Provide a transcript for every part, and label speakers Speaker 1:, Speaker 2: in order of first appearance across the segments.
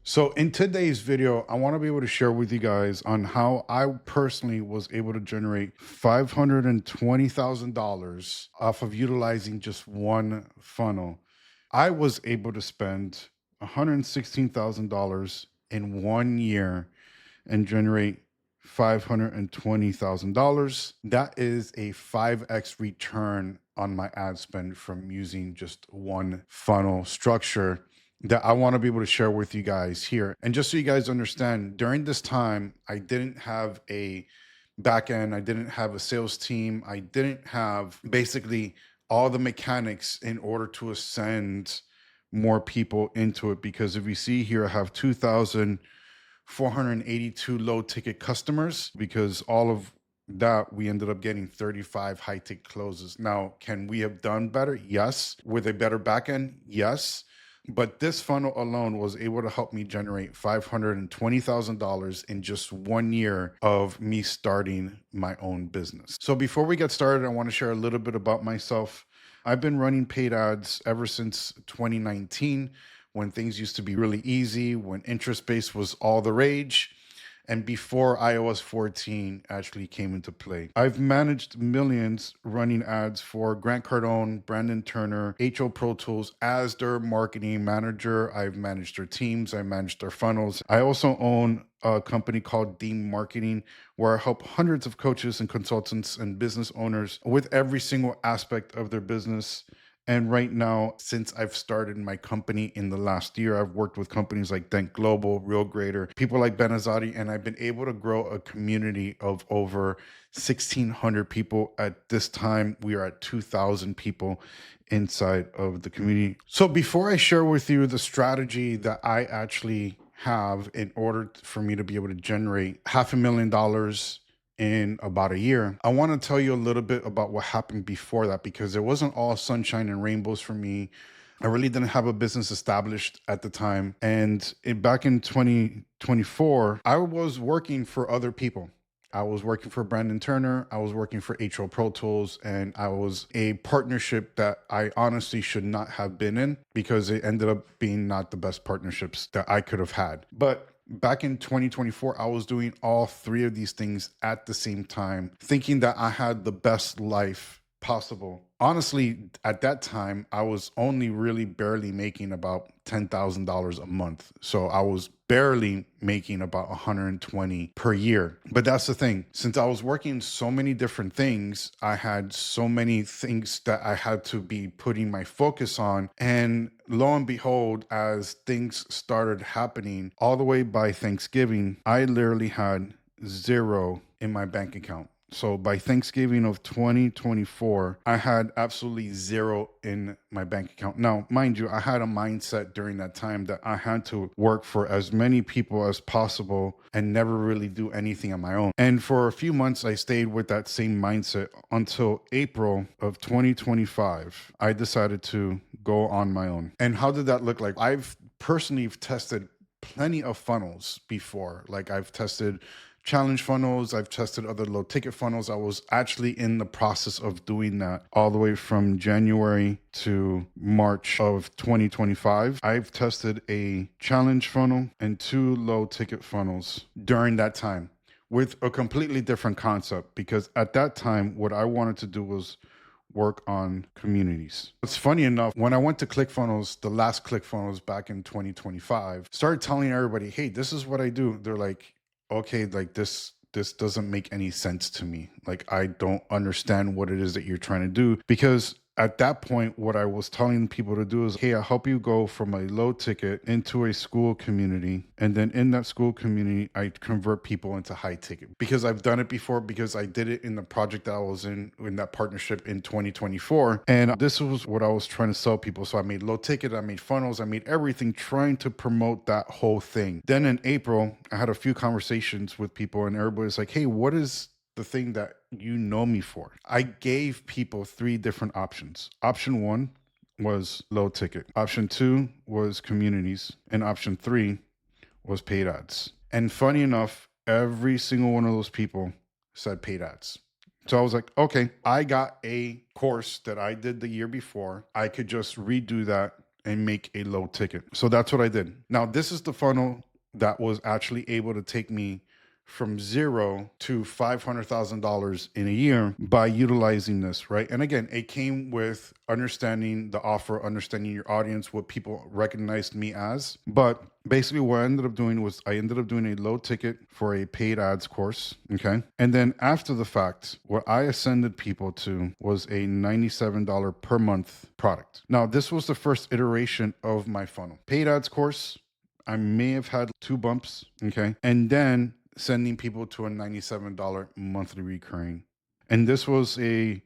Speaker 1: So in today's video, I want to be able to share with you guys on how I personally was able to generate $520,000 off of utilizing just one funnel. I was able to spend $116,000 in 1 year and generate $520,000. That is a 5x return on my ad spend from using just one funnel structure that I want to be able to share with you guys here. And just so you guys understand, during this time, I didn't have a back end, I didn't have a sales team, I didn't have basically all the mechanics in order to ascend more people into it. Because if you see here, I have 2,482 low ticket customers, because all of that we ended up getting 35 high ticket closes. Now, can we have done better? Yes. With a better backend? Yes. But this funnel alone was able to help me generate $520,000 in just 1 year of me starting my own business. So before we get started, I want to share a little bit about myself. I've been running paid ads ever since 2019, when things used to be really easy, when interest-based was all the rage, and before iOS 14 actually came into play. I've managed millions running ads for Grant Cardone, Brandon Turner, HO Pro Tools as their marketing manager. I've managed their teams, I managed their funnels. I also own a company called Dean Marketing, where I help hundreds of coaches and consultants and business owners with every single aspect of their business. And right now, since I've started my company in the last year, I've worked with companies like Denk Global, Real Greater, people like Benazati, and I've been able to grow a community of over 1,600 people. At this time, we are at 2,000 people inside of the community. So before I share with you the strategy that I actually have in order for me to be able to generate $500,000 in about a year, I want to tell you a little bit about what happened before that, because it wasn't all sunshine and rainbows for me. I really didn't have a business established at the time. And back in 2024, I was working for other people. I was working for Brandon Turner. I was working for HO Pro Tools, and I was a partnership that I honestly should not have been in, because it ended up being not the best partnerships that I could have had. But back in 2024, I was doing all three of these things at the same time, thinking that I had the best life possible. Honestly, at that time, I was only really barely making about $10,000 a month. So I was barely making about 120 per year. But that's the thing. Since I was working so many different things, I had so many things that I had to be putting my focus on. And lo and behold, as things started happening all the way by Thanksgiving, I literally had zero in my bank account. So by Thanksgiving of 2024, I had absolutely zero in my bank account. Now, mind you, I had a mindset during that time that I had to work for as many people as possible and never really do anything on my own. And for a few months, I stayed with that same mindset until April of 2025. I decided to go on my own. And how did that look like? I've personally tested plenty of funnels before. Like, I've tested challenge funnels, I've tested other low ticket funnels. I was actually in the process of doing that all the way from January to March of 2025. I've tested a challenge funnel and 2 low ticket funnels during that time, with a completely different concept, because at that time, what I wanted to do was work on communities. It's funny enough, when I went to ClickFunnels, the last ClickFunnels back in 2025, started telling everybody, hey, this is what I do. They're like, okay, like this doesn't make any sense to me. Like, I don't understand what it is that you're trying to do. Because at that point, what I was telling people to do is, hey, I'll help you go from a low ticket into a school community. And then in that school community, I convert people into high ticket. Because I've done it before, because I did it in the project that I was in that partnership in 2024. And this was what I was trying to sell people. So I made low ticket, I made funnels, I made everything, trying to promote that whole thing. Then in April, I had a few conversations with people, and everybody's like, hey, what is the thing that you know me for? I gave people 3 different options. Option 1 was low ticket. Option 2 was communities. And option 3 was paid ads. And funny enough, every single one of those people said paid ads. So I was like, okay, I got a course that I did the year before. I could just redo that and make a low ticket. So that's what I did. Now, this is the funnel that was actually able to take me from zero to $500,000 in a year by utilizing this, right? And again, it came with understanding the offer, understanding your audience, what people recognized me as. But basically, what I ended up doing was I ended up doing a low ticket for a paid ads course. Okay. And then after the fact, what I ascended people to was a $97 per month product. Now, this was the first iteration of my funnel. Paid ads course, I may have had 2 bumps. Okay. And then sending people to a $97 monthly recurring. And this was a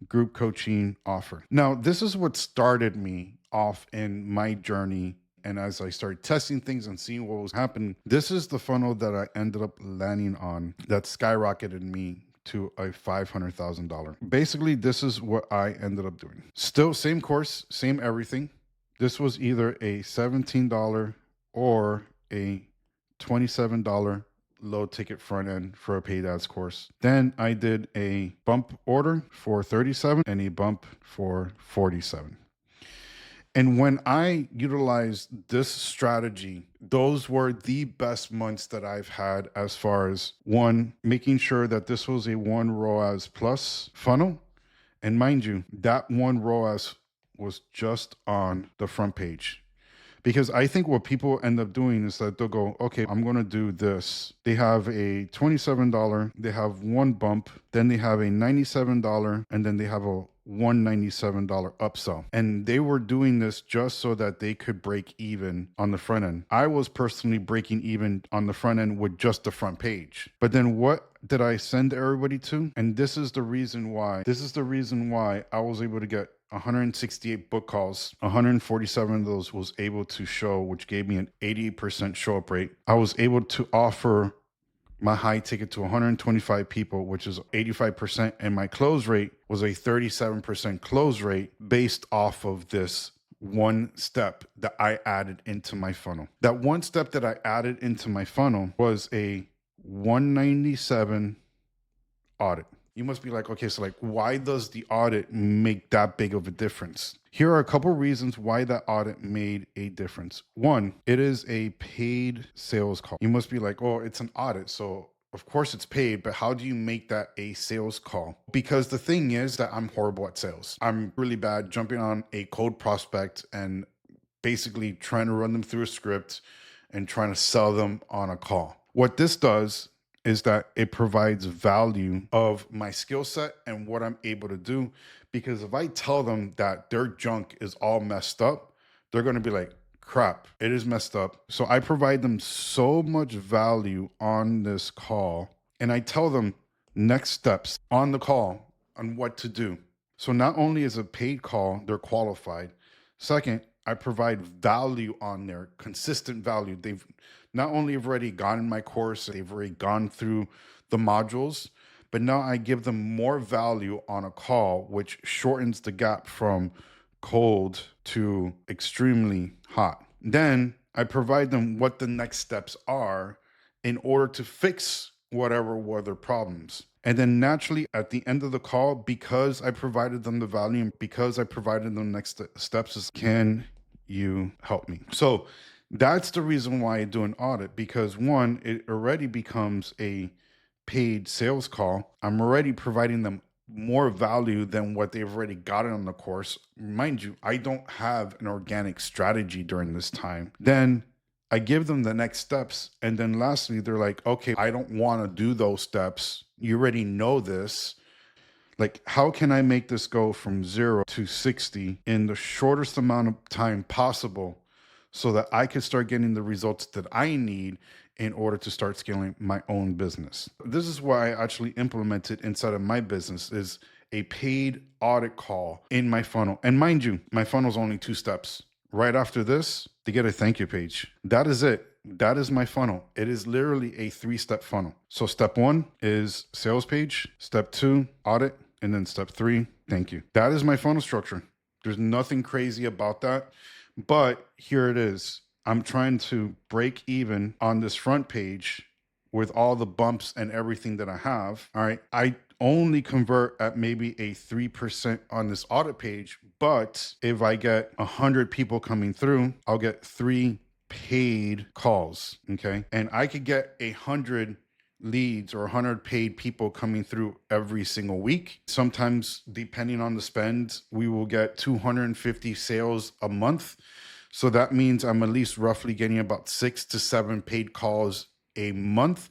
Speaker 1: group coaching offer. Now, this is what started me off in my journey. And as I started testing things and seeing what was happening, this is the funnel that I ended up landing on that skyrocketed me to a $500,000. Basically, this is what I ended up doing. Still same course, same everything. This was either a $17 or a $27 low ticket front end for a paid ads course. Then I did a bump order for 37 and a bump for 47. And when I utilized this strategy, those were the best months that I've had as far as one, making sure that this was a 1 ROAS plus funnel. And mind you, that 1 ROAS was just on the front page. Because I think what people end up doing is that they'll go, okay, I'm going to do this. They have a $27, they have 1 bump, then they have a $97, and then they have a $197 upsell. And they were doing this just so that they could break even on the front end. I was personally breaking even on the front end with just the front page. But then what did I send everybody to? And this is the reason why. This is the reason why I was able to get 168 book calls. 147 of those was able to show, which gave me an 88% show up rate. I was able to offer my high ticket to 125 people, which is 85%. And my close rate was a 37% close rate based off of this one step that I added into my funnel. That one step that I added into my funnel was a 197 audit. You must be like, okay, so like, why does the audit make that big of a difference? Here are a couple reasons why that audit made a difference. One, it is a paid sales call. You must be like, oh, it's an audit, so of course it's paid, but how do you make that a sales call? Because the thing is that I'm horrible at sales. I'm really bad jumping on a cold prospect and basically trying to run them through a script and trying to sell them on a call. What this does is that it provides value of my skill set and what I'm able to do. Because if I tell them that their junk is all messed up, they're going to be like, crap, it is messed up. So I provide them so much value on this call. And I tell them next steps on the call on what to do. So not only is a paid call, they're qualified. Second, I provide value on there, consistent value. They've not only have already gotten my course, they've already gone through the modules, but now I give them more value on a call, which shortens the gap from cold to extremely hot. Then I provide them what the next steps are in order to fix whatever were their problems. And then naturally at the end of the call, because I provided them the value and because I provided them next steps, is can you help me? So that's the reason why I do an audit, because one, it already becomes a paid sales call. I'm already providing them more value than what they've already gotten on the course. Mind you, I don't have an organic strategy during this time. Then I give them the next steps. And then lastly, they're like, okay, I don't want to do those steps. You already know this. Like, how can I make this go from 0 to 60 in the shortest amount of time possible so that I can start getting the results that I need in order to start scaling my own business? This is why I actually implemented inside of my business is a paid audit call in my funnel. And mind you, my funnel is only 2 steps. Right after this, they get a thank you page. That is it. That is my funnel. It is literally a 3-step funnel. So step 1 is sales page, step 2, audit, and then step 3, thank you. That is my funnel structure. There's nothing crazy about that. But here it is. I'm trying to break even on this front page with all the bumps and everything that I have. All right. I only convert at maybe a 3% on this audit page, But if I get 100 people coming through, I'll get 3 paid calls. Okay. And I could get 100 leads or 100 paid people coming through every single week. Sometimes, depending on the spend, we will get 250 sales a month. So that means I'm at least roughly getting about 6 to 7 paid calls a month.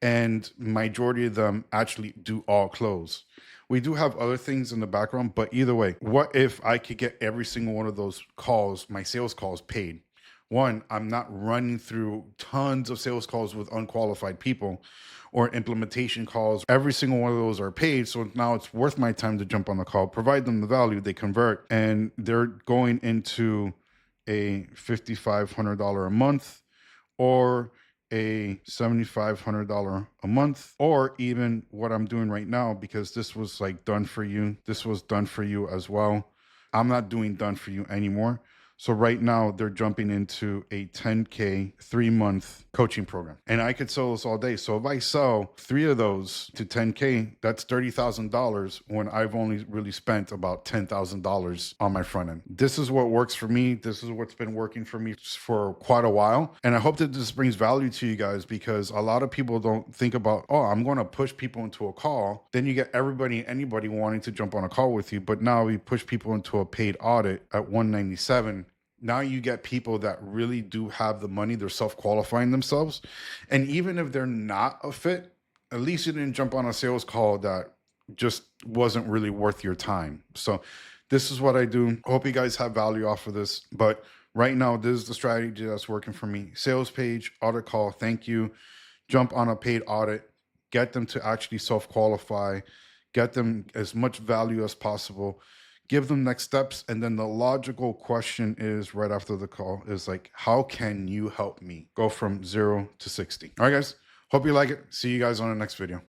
Speaker 1: And majority of them actually do all close. We do have other things in the background, but either way, what if I could get every single one of those calls, my sales calls, paid? One, I'm not running through tons of sales calls with unqualified people or implementation calls. Every single one of those are paid. So now it's worth my time to jump on the call, provide them the value, they convert, and they're going into a $5,500 a month or a $7,500 a month, or even what I'm doing right now, because this was like done for you. This was done for you as well. I'm not doing done for you anymore. So right now they're jumping into a 10K 3-month coaching program, and I could sell this all day. So if I sell 3 of those to 10K, that's $30,000 when I've only really spent about $10,000 on my front end. This is what works for me. This is what's been working for me for quite a while. And I hope that this brings value to you guys, because a lot of people don't think about, oh, I'm going to push people into a call. Then you get everybody and anybody wanting to jump on a call with you. But now we push people into a paid audit at $197. Now you get people that really do have the money, they're self-qualifying themselves. And even if they're not a fit, at least you didn't jump on a sales call that just wasn't really worth your time. So this is what I do. Hope you guys have value off of this. But right now, this is the strategy that's working for me. Sales page, audit call, thank you. Jump on a paid audit, get them to actually self-qualify, get them as much value as possible, give them next steps. And then the logical question is right after the call is like, how can you help me go from 0 to 60? All right, guys. Hope you like it. See you guys on the next video.